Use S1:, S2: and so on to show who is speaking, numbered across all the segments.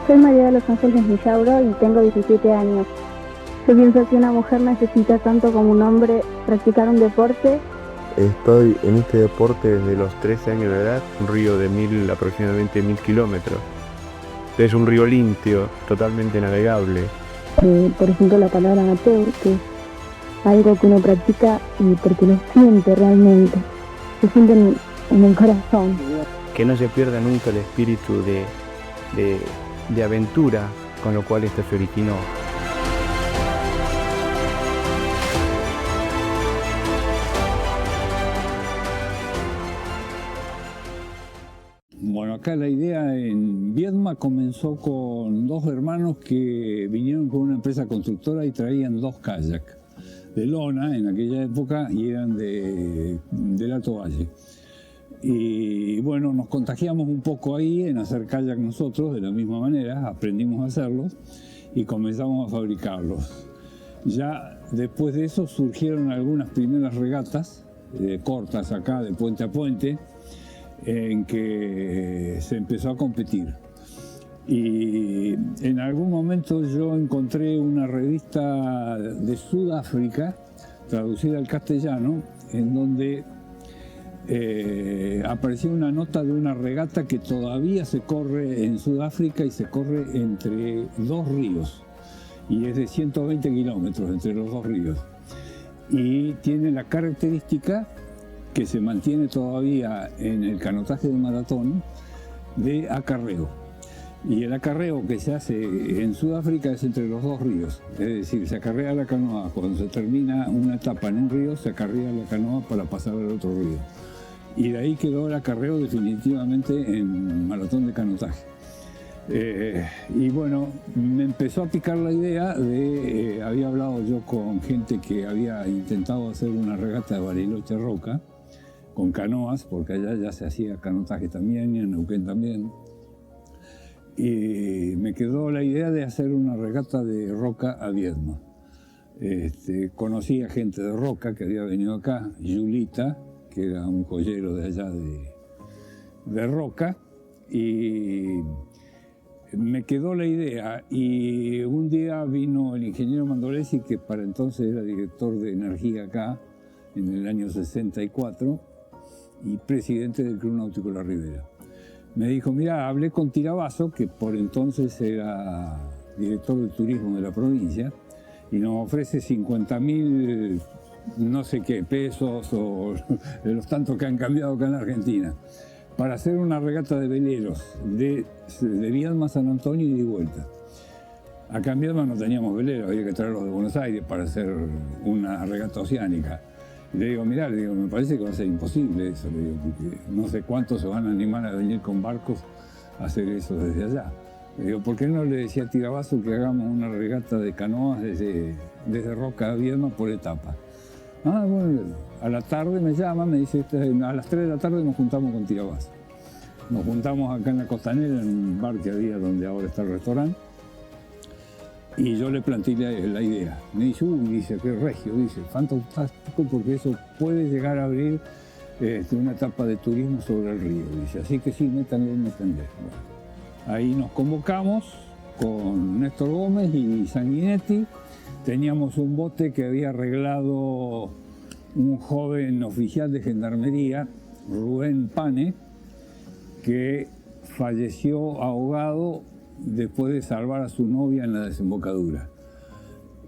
S1: Soy María de los Ángeles Millauro y tengo 17 años. Yo pienso que una mujer necesita tanto como un hombre practicar un deporte.
S2: Estoy en este deporte desde los 13 años de edad, un río de aproximadamente 1000 kilómetros. Es un río limpio, totalmente navegable.
S1: Por ejemplo, la palabra amateur, que es algo que uno practica y porque lo siente realmente, se siente en el corazón.
S3: Que no se pierda nunca el espíritu de aventura con lo cual esto se originó.
S4: Bueno, acá la idea en Viedma comenzó con dos hermanos que vinieron con una empresa constructora y traían dos kayaks de lona en aquella época y eran del Alto Valle. Y bueno, nos contagiamos un poco ahí en hacer kayak nosotros de la misma manera, aprendimos a hacerlos y comenzamos a fabricarlos. Ya después de eso surgieron algunas primeras regatas cortas acá de puente a puente, en que se empezó a competir. Y en algún momento yo encontré una revista de Sudáfrica, traducida al castellano, en donde aparecía una nota de una regata que todavía se corre en Sudáfrica y se corre entre dos ríos. Y es de 120 kilómetros entre los dos ríos. Y tiene la característica que se mantiene todavía en el canotaje de maratón de acarreo. Y el acarreo que se hace en Sudáfrica es entre los dos ríos. Es decir, se acarrea la canoa. Cuando se termina una etapa en un río, se acarrea la canoa para pasar al otro río. Y de ahí quedó el acarreo definitivamente en maratón de canotaje. Y bueno, me empezó a picar la idea de... había hablado yo con gente que había intentado hacer una regata de Bariloche-Roca, con canoas, porque allá ya se hacía canotaje también y en Neuquén también. Y me quedó la idea de hacer una regata de Roca a Viedma. Conocí a gente de Roca que había venido acá, Julita, que era un joyero de allá de Roca, y me quedó la idea. Y un día vino el ingeniero Mandolesi, que para entonces era director de energía acá, en el año 64, y presidente del Club Náutico La Ribera. Me dijo, mira, hablé con Tirabasso, que por entonces era director de turismo de la provincia, y nos ofrece 50.000, no sé qué, pesos, o de los tantos que han cambiado acá en la Argentina, para hacer una regata de veleros de Viedma a San Antonio y de vuelta. Acá en Viedma no teníamos veleros, había que traerlos de Buenos Aires para hacer una regata oceánica. Y le digo, mirá, me parece que va a ser imposible eso, le digo, porque no sé cuántos se van a animar a venir con barcos a hacer eso desde allá. Le digo, ¿por qué no le decía a Tirabasso que hagamos una regata de canoas desde Roca a Viedma por etapa? Ah, bueno, a la tarde me llama, me dice, a las 3 de la tarde nos juntamos con Tirabasso. Nos juntamos acá en la Costanera, en un bar que había donde ahora está el restaurante. Y yo le planteé la idea. Me dice, dice, qué regio, dice, fantástico, porque eso puede llegar a abrir una etapa de turismo sobre el río. Dice, así que sí, métanle. Bueno, ahí nos convocamos con Néstor Gómez y Sanguinetti. Teníamos un bote que había arreglado un joven oficial de gendarmería, Rubén Pane, que falleció ahogado después de salvar a su novia en la desembocadura.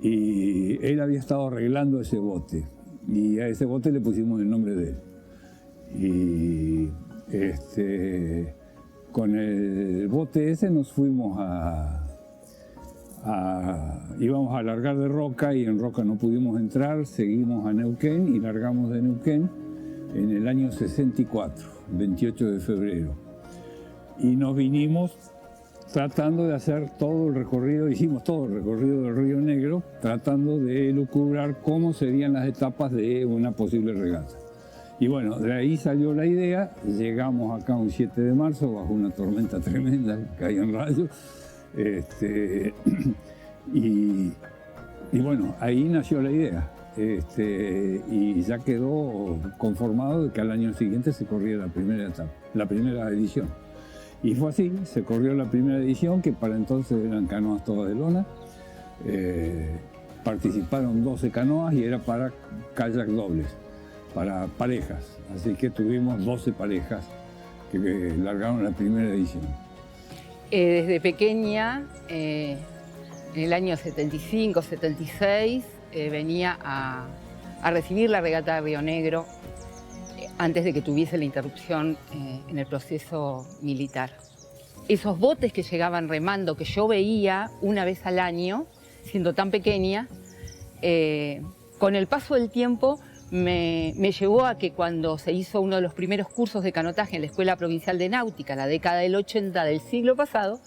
S4: Y él había estado arreglando ese bote, y a ese bote le pusimos el nombre de él. Y con el bote ese nos fuimos íbamos a largar de Roca, y en Roca no pudimos entrar, seguimos a Neuquén y largamos de Neuquén en el año 64, 28 de febrero. Y nos vinimos tratando de hacer todo el recorrido, hicimos todo el recorrido del Río Negro, tratando de elucubrar cómo serían las etapas de una posible regata. Y bueno, de ahí salió la idea, llegamos acá un 7 de marzo bajo una tormenta tremenda, caían rayos, y bueno, ahí nació la idea. Y ya quedó conformado de que al año siguiente se corría la primera etapa, la primera edición. Y fue así, se corrió la primera edición, que para entonces eran canoas todas de lona. Participaron 12 canoas y era para kayak dobles, para parejas. Así que tuvimos 12 parejas que largaron la primera edición.
S5: Desde pequeña, en el año 75, 76, venía a recibir la regata de Río Negro antes de que tuviese la interrupción en el proceso militar. Esos botes que llegaban remando, que yo veía una vez al año, siendo tan pequeña, con el paso del tiempo me llevó a que cuando se hizo uno de los primeros cursos de canotaje en la Escuela Provincial de Náutica, la década del 80 del siglo pasado,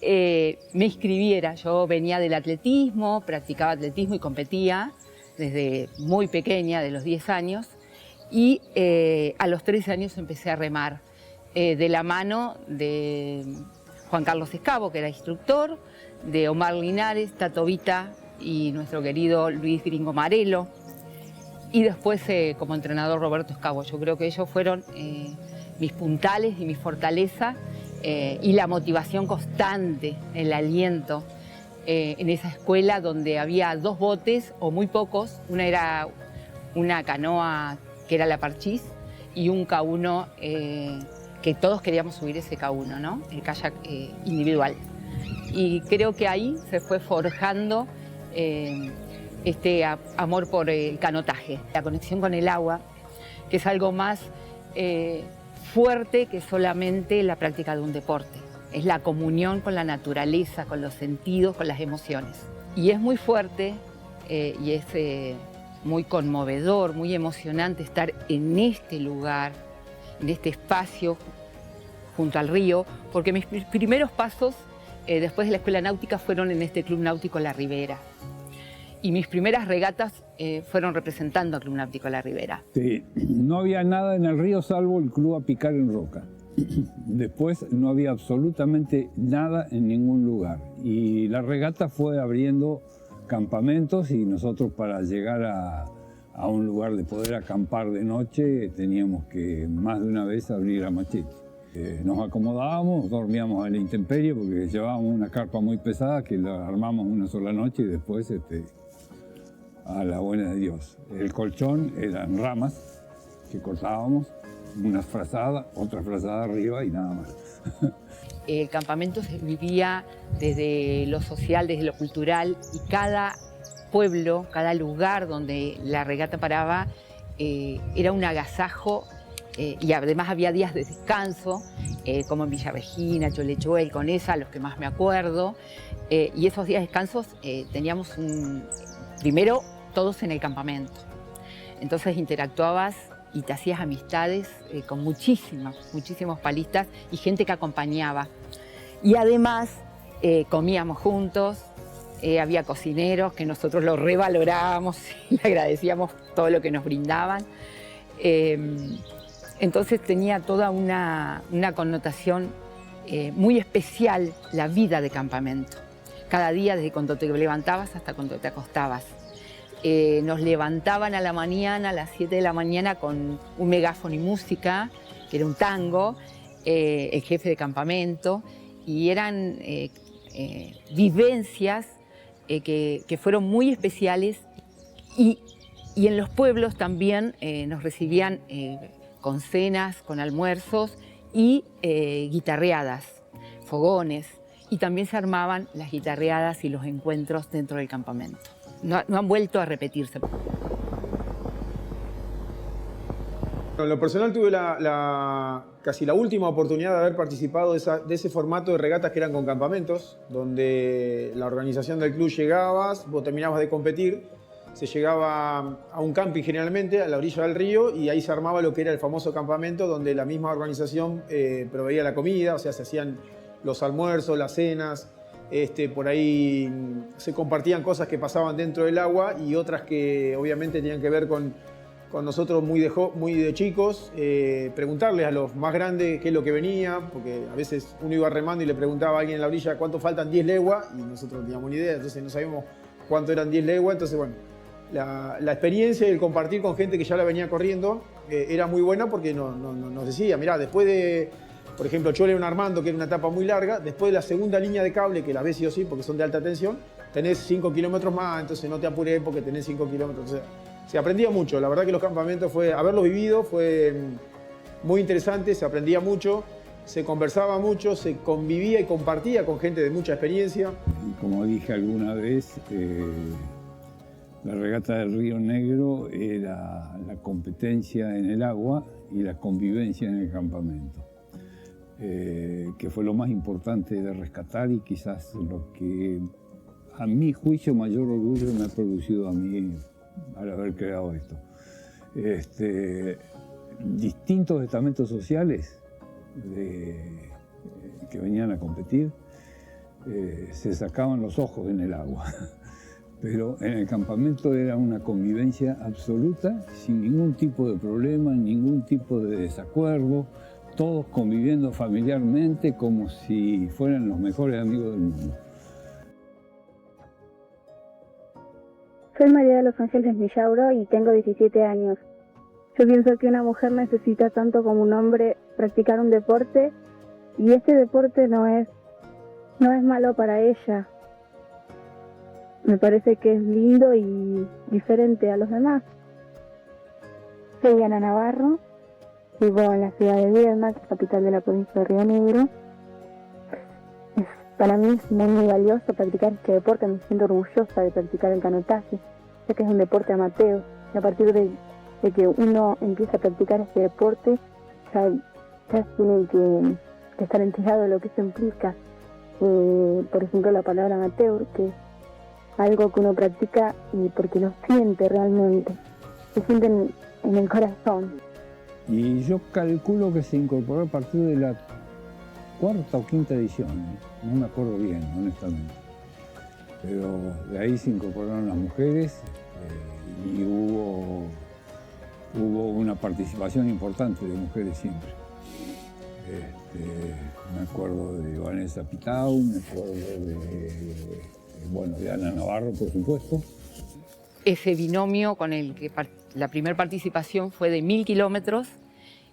S5: me inscribiera. Yo venía del atletismo, practicaba atletismo y competía desde muy pequeña, de los 10 años, y a los 13 años empecé a remar de la mano de Juan Carlos Escabo, que era instructor, de Omar Linares, Tato Vita y nuestro querido Luis Gringo Marelo, y después como entrenador Roberto Escabo. Yo creo que ellos fueron mis puntales y mi fortaleza y la motivación constante, el aliento en esa escuela donde había 2 botes o muy pocos. Una era una canoa que era la Parchís y un K1 que todos queríamos subir ese K1, ¿no? El kayak individual. Y creo que ahí se fue forjando este amor por el canotaje, la conexión con el agua, que es algo más fuerte que solamente la práctica de un deporte. Es la comunión con la naturaleza, con los sentidos, con las emociones. Y es muy fuerte y es muy conmovedor, muy emocionante estar en este lugar, en este espacio junto al río, porque mis primeros pasos después de la escuela náutica fueron en este Club Náutico La Ribera. Y mis primeras regatas fueron representando al Club Náutico La Ribera.
S4: Sí, no había nada en el río salvo el club a picar en roca. Después no había absolutamente nada en ningún lugar. Y la regata fue abriendo campamentos y nosotros para llegar a un lugar de poder acampar de noche teníamos que más de una vez abrir a machete. Nos acomodábamos, dormíamos a la intemperie porque llevábamos una carpa muy pesada que la armamos una sola noche y después a la buena de Dios. El colchón eran ramas que cortábamos, una frazada, otra frazada arriba y nada más.
S5: El campamento se vivía desde lo social, desde lo cultural, y cada pueblo, cada lugar donde la regata paraba era un agasajo, y además había días de descanso, como en Villa Regina, Cholechuel, Conesa, los que más me acuerdo. Y esos días de descansos teníamos primero todos en el campamento. Entonces interactuabas y te hacías amistades con muchísimos palistas y gente que acompañaba. Y además comíamos juntos, había cocineros que nosotros los revalorábamos y le agradecíamos todo lo que nos brindaban. Entonces tenía toda una connotación muy especial la vida de campamento. Cada día, desde cuando te levantabas hasta cuando te acostabas. Nos levantaban a la mañana, a las 7 de la mañana, con un megáfono y música, que era un tango, el jefe de campamento, y eran vivencias que fueron muy especiales, y en los pueblos también nos recibían con cenas, con almuerzos y guitarreadas, fogones, y también se armaban las guitarreadas y los encuentros dentro del campamento. No han vuelto a repetirse.
S6: En lo personal tuve casi la última oportunidad de haber participado de ese formato de regatas que eran con campamentos, donde la organización del club llegabas, vos terminabas de competir, se llegaba a un camping generalmente, a la orilla del río, y ahí se armaba lo que era el famoso campamento, donde la misma organización proveía la comida, o sea, se hacían los almuerzos, las cenas, por ahí se compartían cosas que pasaban dentro del agua y otras que obviamente tenían que ver con nosotros muy de chicos, preguntarles a los más grandes qué es lo que venía, porque a veces uno iba remando y le preguntaba a alguien en la orilla cuánto faltan 10 leguas, y nosotros no teníamos ni idea, entonces no sabíamos cuánto eran 10 leguas, entonces bueno, la experiencia y el compartir con gente que ya la venía corriendo era muy buena porque nos decía, mirá, después de Por ejemplo, Chole un Armando, que era una etapa muy larga, después de la segunda línea de cable, que la ves sí o sí porque son de alta tensión, tenés 5 kilómetros más, entonces no te apures porque tenés 5 kilómetros. O sea, se aprendía mucho, la verdad que los campamentos haberlos vivido fue muy interesante, se aprendía mucho, se conversaba mucho, se convivía y compartía con gente de mucha experiencia.
S4: Como dije alguna vez, la regata del Río Negro era la competencia en el agua y la convivencia en el campamento, que fue lo más importante de rescatar y quizás lo que a mi juicio mayor orgullo me ha producido a mí al haber creado esto. Distintos estamentos sociales que venían a competir se sacaban los ojos en el agua, pero en el campamento era una convivencia absoluta, sin ningún tipo de problema, ningún tipo de desacuerdo, todos conviviendo familiarmente como si fueran los mejores amigos del mundo.
S1: Soy María de los Ángeles Millauro y tengo 17 años. Yo pienso que una mujer necesita tanto como un hombre practicar un deporte y este deporte no es malo para ella. Me parece que es lindo y diferente a los demás. Soy Ana Navarro, vivo en la ciudad de Viedma, capital de la provincia de Río Negro. Para mí es muy valioso practicar este deporte, me siento orgullosa de practicar el canotaje, ya que es un deporte amateur. Y a partir de que uno empieza a practicar este deporte, ya tiene que estar enterado de lo que eso implica. Por ejemplo, la palabra amateur, que es algo que uno practica y porque lo siente realmente, se siente en el corazón.
S4: Y yo calculo que se incorporó a partir de la cuarta o quinta edición, no me acuerdo bien, honestamente. Pero de ahí se incorporaron las mujeres y hubo una participación importante de mujeres siempre. Me acuerdo de Vanessa Pitau, me acuerdo de Ana Navarro, por supuesto.
S5: Ese binomio con el que la primera participación fue de 1000 kilómetros.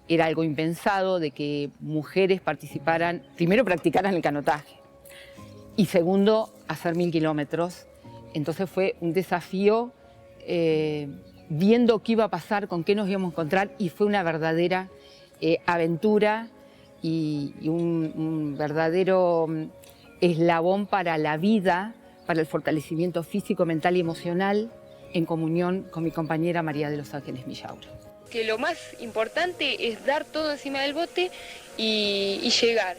S5: Era algo impensado de que mujeres participaran, primero practicaran el canotaje y segundo hacer 1000 kilómetros. Entonces fue un desafío viendo qué iba a pasar, con qué nos íbamos a encontrar y fue una verdadera aventura y un verdadero eslabón para la vida, para el fortalecimiento físico, mental y emocional en comunión con mi compañera María de los Ángeles Millauro.
S7: Que lo más importante es dar todo encima del bote y llegar.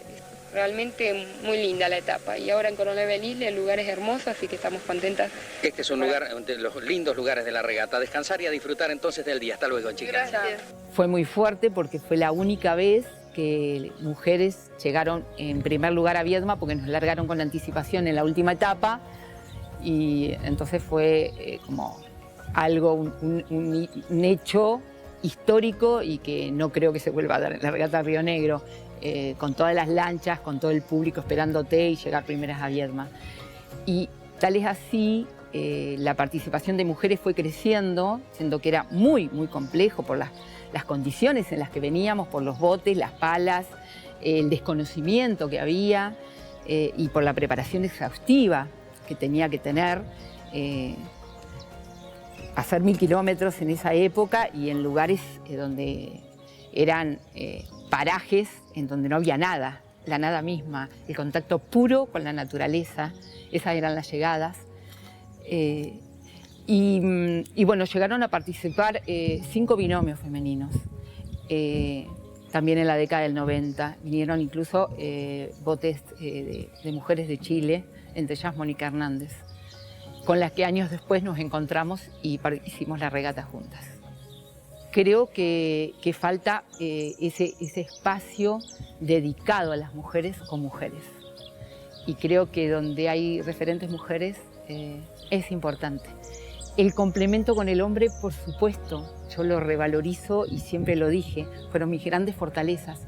S7: Realmente muy linda la etapa. Y ahora en Coronel Beliz el lugar es hermoso, así que estamos contentas.
S8: Este es un lugar de los lindos lugares de la regata. Descansar y a disfrutar entonces del día. Hasta luego, chicas.
S7: Gracias.
S5: Fue muy fuerte porque fue la única vez que mujeres llegaron en primer lugar a Viedma porque nos largaron con anticipación en la última etapa y entonces fue como algo, un hecho histórico y que no creo que se vuelva a dar en la regata Río Negro, con todas las lanchas, con todo el público esperándote y llegar primeras a Viedma. Y tal es así, la participación de mujeres fue creciendo, siendo que era muy, muy complejo por las condiciones en las que veníamos, por los botes, las palas, el desconocimiento que había y por la preparación exhaustiva que tenía que tener. Hacer 1000 kilómetros en esa época y en lugares donde eran parajes en donde no había nada, la nada misma, el contacto puro con la naturaleza, esas eran las llegadas. Y bueno, llegaron a participar 5 binomios femeninos. También en la década del 90 vinieron incluso botes de mujeres de Chile, entre ellas Mónica Hernández, con las que años después nos encontramos y hicimos la regata juntas. Creo que falta ese espacio dedicado a las mujeres con mujeres. Y creo que donde hay referentes mujeres es importante. El complemento con el hombre, por supuesto, yo lo revalorizo y siempre lo dije, fueron mis grandes fortalezas.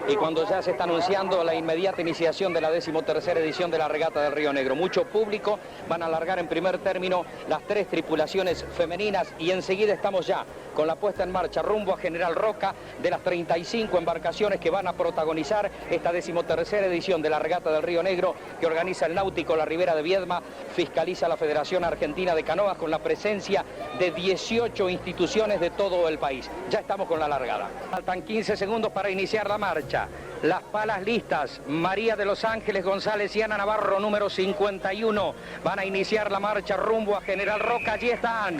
S8: Y cuando ya se está anunciando la inmediata iniciación de la 13ª edición de la Regata del Río Negro, mucho público, van a largar en primer término las 3 tripulaciones femeninas y enseguida estamos ya con la puesta en marcha rumbo a General Roca de las 35 embarcaciones que van a protagonizar esta 13ª edición de la Regata del Río Negro que organiza el Náutico La Ribera de Viedma, fiscaliza la Federación Argentina de Canoas con la presencia de 18 instituciones de todo el país. Ya estamos con la largada. Faltan 15 segundos para iniciar la marcha. Las palas listas, María de los Ángeles González y Ana Navarro, número 51, van a iniciar la marcha rumbo a General Roca. Allí están,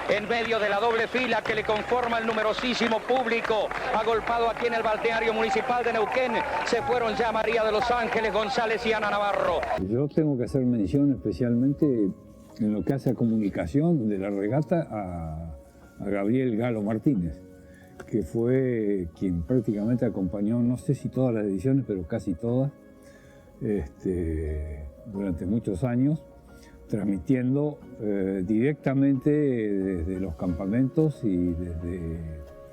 S8: en medio de la doble fila que le conforma el numerosísimo público agolpado aquí en el balneario municipal de Neuquén. Se fueron ya María de los Ángeles González y Ana Navarro.
S4: Yo tengo que hacer mención especialmente en lo que hace a comunicación de la regata a Gabriel Galo Martínez, que fue quien prácticamente acompañó, no sé si todas las ediciones, pero casi todas, durante muchos años, transmitiendo directamente desde los campamentos y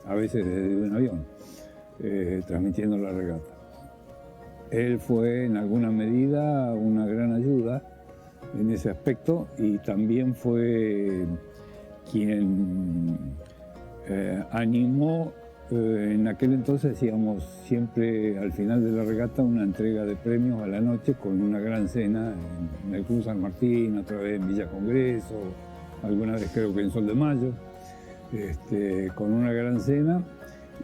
S4: a veces desde un avión, transmitiendo la regata. Él fue en alguna medida una gran ayuda en ese aspecto y también fue quien animó, en aquel entonces hacíamos siempre al final de la regata una entrega de premios a la noche con una gran cena en el Club San Martín, otra vez en Villa Congreso, alguna vez creo que en Sol de Mayo, con una gran cena,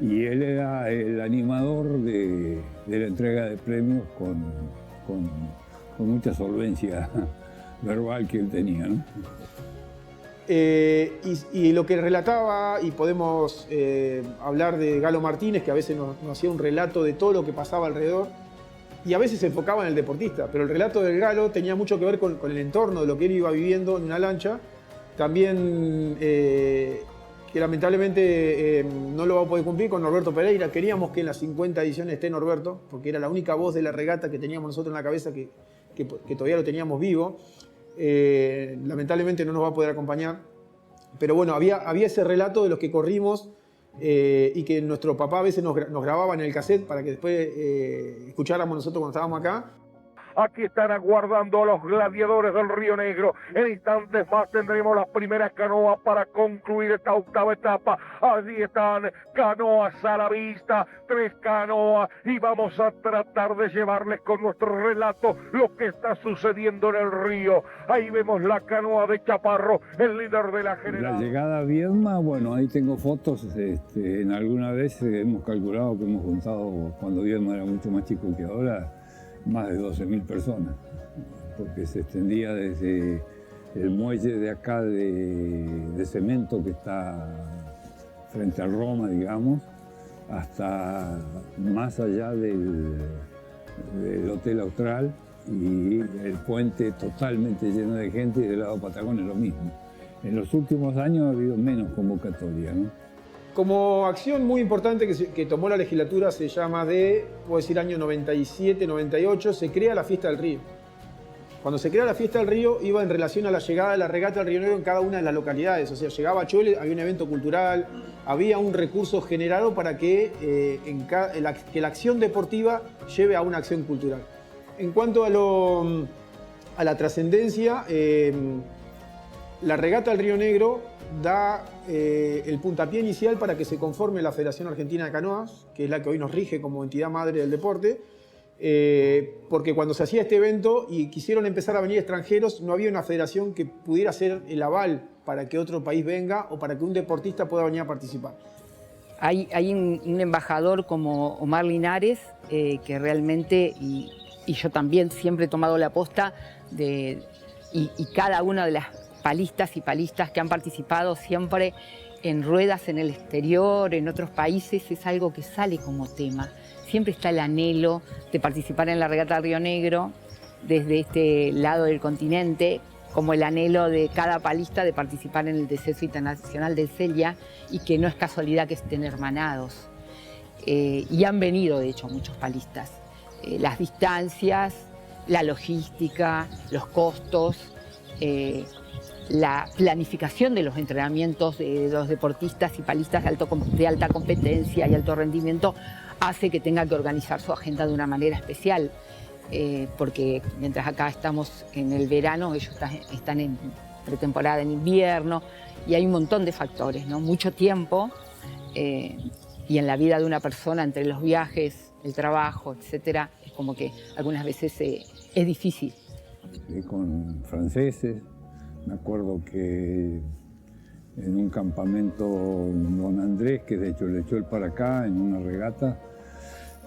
S4: y él era el animador de la entrega de premios con mucha solvencia verbal que él tenía, ¿no?
S6: Y lo que relataba, y podemos hablar de Galo Martínez, que a veces nos hacía un relato de todo lo que pasaba alrededor, y a veces se enfocaba en el deportista, pero el relato del Galo tenía mucho que ver con el entorno de lo que él iba viviendo en una lancha. También, que lamentablemente no lo va a poder cumplir con Norberto Pereira. Queríamos que en las 50 ediciones esté Norberto, porque era la única voz de la regata que teníamos nosotros en la cabeza que todavía lo teníamos vivo. Lamentablemente no nos va a poder acompañar, pero bueno, había ese relato de los que corrimos y que nuestro papá a veces nos grababa en el cassette para que después escucháramos nosotros cuando estábamos acá.
S9: Aquí están aguardando a los gladiadores del Río Negro. En instantes más tendremos las primeras canoas para concluir esta octava etapa. Allí están canoas a la vista, 3 canoas, y vamos a tratar de llevarles con nuestro relato lo que está sucediendo en el río. Ahí vemos la canoa de Chaparro, el líder de la general.
S4: La llegada a Viedma, bueno, ahí tengo fotos. En alguna vez hemos calculado que hemos juntado, cuando Viedma era mucho más chico que ahora, más de 12.000 personas, porque se extendía desde el muelle de acá de cemento que está frente a Roma, digamos, hasta más allá del Hotel Austral, y el puente totalmente lleno de gente, y del lado Patagones lo mismo. En los últimos años ha habido menos convocatoria, ¿no?
S6: Como acción muy importante que tomó la legislatura, se llama puedo decir, año 97, 98, se crea la Fiesta del Río. Cuando se crea la Fiesta del Río, iba en relación a la llegada de la regata del Río Negro en cada una de las localidades. O sea, llegaba a Chole, había un evento cultural, había un recurso generado para que la acción deportiva lleve a una acción cultural. En cuanto a la trascendencia, la regata del Río Negro da el puntapié inicial para que se conforme la Federación Argentina de Canoas, que es la que hoy nos rige como entidad madre del deporte, porque cuando se hacía este evento y quisieron empezar a venir extranjeros, no había una federación que pudiera ser el aval para que otro país venga o para que un deportista pueda venir a participar.
S5: Hay un embajador como Omar Linares, que realmente, y yo también siempre he tomado la posta y cada una de las palistas y palistas que han participado siempre en ruedas en el exterior, en otros países, es algo que sale como tema. Siempre está el anhelo de participar en la regata del Río Negro desde este lado del continente, como el anhelo de cada palista de participar en el Deceso Internacional del Celia, y que no es casualidad que estén hermanados. Y han venido, de hecho, muchos palistas. Las distancias, la logística, los costos, la planificación de los entrenamientos de los deportistas y palistas de alta competencia y alto rendimiento hace que tenga que organizar su agenda de una manera especial, porque mientras acá estamos en el verano, ellos están en pretemporada en invierno, y hay un montón de factores, ¿no? Mucho tiempo, y en la vida de una persona, entre los viajes, el trabajo, etcétera, es como que algunas veces es difícil.
S4: Con franceses, me acuerdo que en un campamento Don Andrés, que de hecho le echó el para acá en una regata,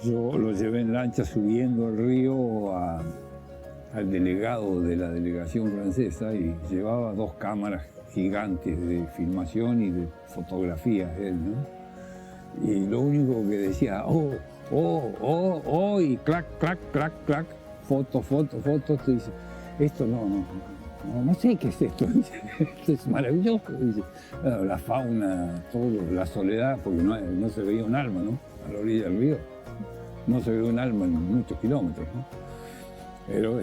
S4: yo lo llevé en lancha subiendo el río al delegado de la delegación francesa y llevaba 2 cámaras gigantes de filmación y de fotografías él, ¿no? Y lo único que decía, y clac, clac, clac, clac, foto, te dice, esto no sé qué es esto, esto es maravilloso, dice, la fauna, todo, la soledad, porque no se veía un alma, ¿no? A la orilla del río, no se veía un alma en muchos kilómetros, ¿no? Pero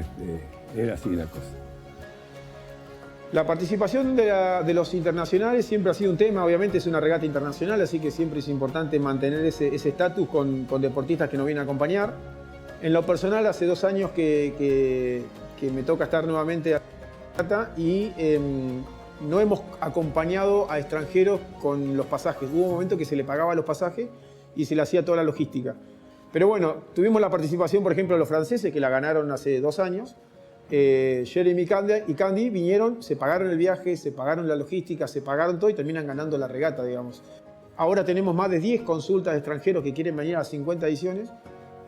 S4: era así la cosa.
S6: La participación de los internacionales siempre ha sido un tema, obviamente es una regata internacional, así que siempre es importante mantener ese estatus con deportistas que nos vienen a acompañar. En lo personal, hace 2 años que me toca estar nuevamente a la regata y no hemos acompañado a extranjeros con los pasajes. Hubo un momento que se le pagaba los pasajes y se le hacía toda la logística. Pero bueno, tuvimos la participación, por ejemplo, de los franceses, que la ganaron hace 2 años. Jeremy y Candy vinieron, se pagaron el viaje, se pagaron la logística, se pagaron todo y terminan ganando la regata, digamos. Ahora tenemos más de 10 consultas de extranjeros que quieren venir a las 50 ediciones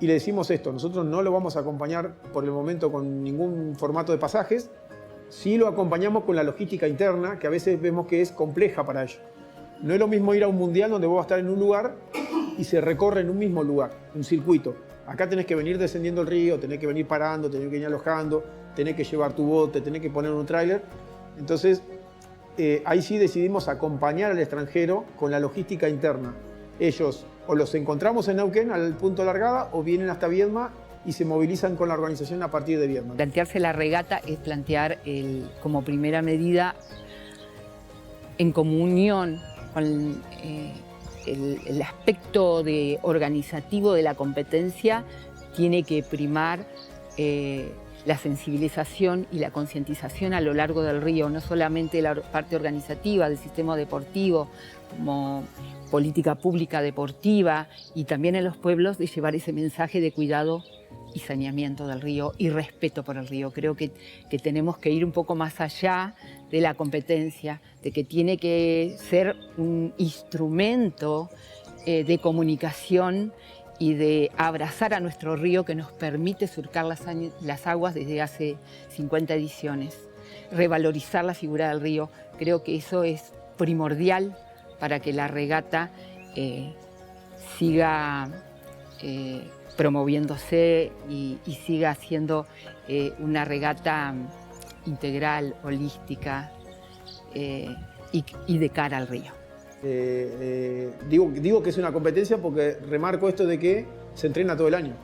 S6: y le decimos esto, nosotros no lo vamos a acompañar por el momento con ningún formato de pasajes, sí lo acompañamos con la logística interna, que a veces vemos que es compleja para ellos. No es lo mismo ir a un mundial donde vos vas a estar en un lugar y se recorre en un mismo lugar, un circuito. Acá tenés que venir descendiendo el río, tenés que venir parando, tenés que venir alojando, tenés que llevar tu bote, tenés que poner un tráiler. Entonces, ahí sí decidimos acompañar al extranjero con la logística interna. Ellos o los encontramos en Neuquén al punto de largada o vienen hasta Viedma y se movilizan con la organización a partir de Viedma.
S5: Plantearse la regata es plantear como primera medida en comunión con el aspecto organizativo de la competencia, tiene que primar la sensibilización y la concientización a lo largo del río, no solamente la parte organizativa del sistema deportivo, como política pública deportiva, y también en los pueblos de llevar ese mensaje de cuidado y saneamiento del río y respeto por el río. Creo que tenemos que ir un poco más allá de la competencia, de que tiene que ser un instrumento de comunicación y de abrazar a nuestro río que nos permite surcar las aguas desde hace 50 ediciones. Revalorizar la figura del río, creo que eso es primordial para que la regata siga promoviéndose y siga siendo una regata integral, holística y de cara al río.
S6: Digo que es una competencia porque remarco esto de que se entrena todo el año.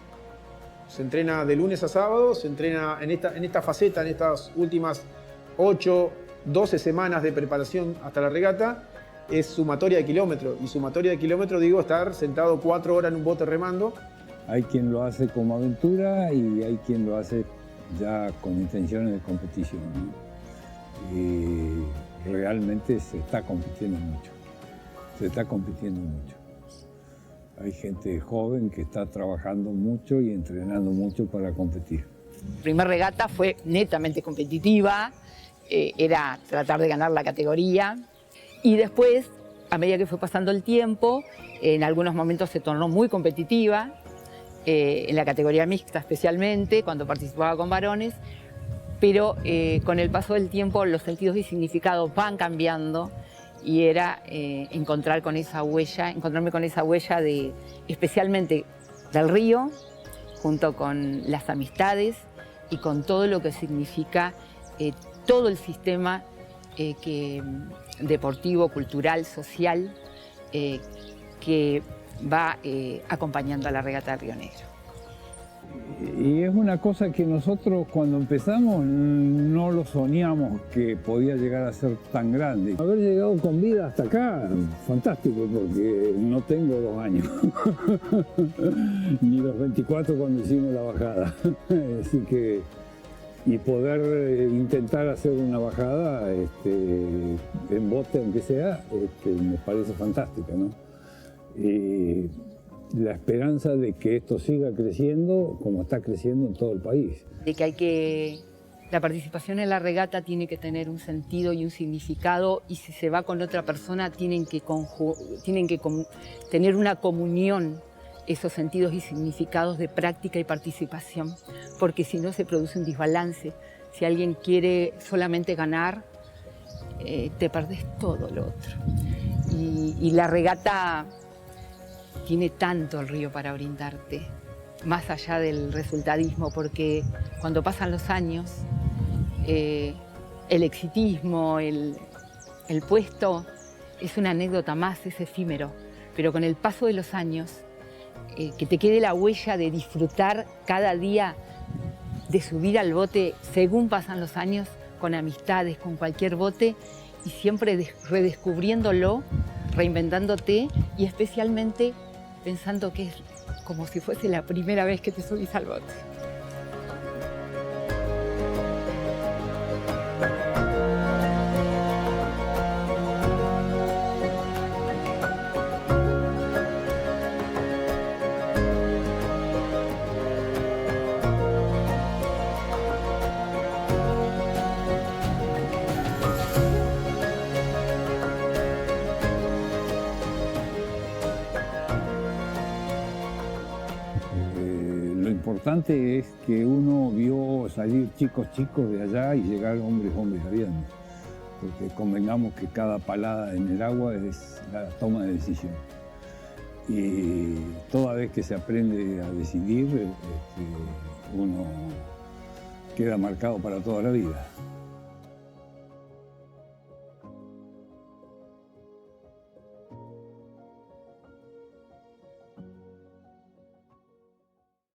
S6: Se entrena de lunes a sábado, se entrena en esta faceta, en estas últimas 8, 12 semanas de preparación hasta la regata, es sumatoria de kilómetros. Y sumatoria de kilómetros, digo, estar sentado 4 horas en un bote remando.
S4: Hay quien lo hace como aventura y hay quien lo hace ya con intenciones de competición, ¿no? Y realmente se está compitiendo mucho. Se está compitiendo mucho. Hay gente joven que está trabajando mucho y entrenando mucho para competir.
S5: La primera regata fue netamente competitiva, era tratar de ganar la categoría. Y después, a medida que fue pasando el tiempo, en algunos momentos se tornó muy competitiva, en la categoría mixta especialmente, cuando participaba con varones, pero con el paso del tiempo los sentidos y significados van cambiando y era encontrarme con esa huella especialmente del río, junto con las amistades y con todo lo que significa todo el sistema deportivo, cultural, social, que va acompañando a la regata del Río Negro.
S4: Y es una cosa que nosotros cuando empezamos no lo soñamos que podía llegar a ser tan grande. Haber llegado con vida hasta acá, fantástico, porque no tengo 2 años, ni los 24 cuando hicimos la bajada. Así que, y poder intentar hacer una bajada en bote, aunque sea, me parece fantástica, ¿no? La esperanza de que esto siga creciendo como está creciendo en todo el país.
S5: De que la participación en la regata tiene que tener un sentido y un significado, y si se va con otra persona tienen que tener una comunión esos sentidos y significados de práctica y participación, porque si no se produce un desbalance. Si alguien quiere solamente ganar, te perdés todo lo otro. Y la regata tiene tanto el río para brindarte, más allá del resultadismo, porque cuando pasan los años, el exitismo, el puesto, es una anécdota más, es efímero, pero con el paso de los años, que te quede la huella de disfrutar cada día de subir al bote según pasan los años, con amistades, con cualquier bote, y siempre redescubriéndolo, reinventándote, y especialmente pensando que es como si fuese la primera vez que te subís al bote.
S4: Lo importante es que uno vio salir chicos de allá y llegar hombres sabiendo, porque convengamos que cada palada en el agua es la toma de decisión. Y toda vez que se aprende a decidir, uno queda marcado para toda la vida.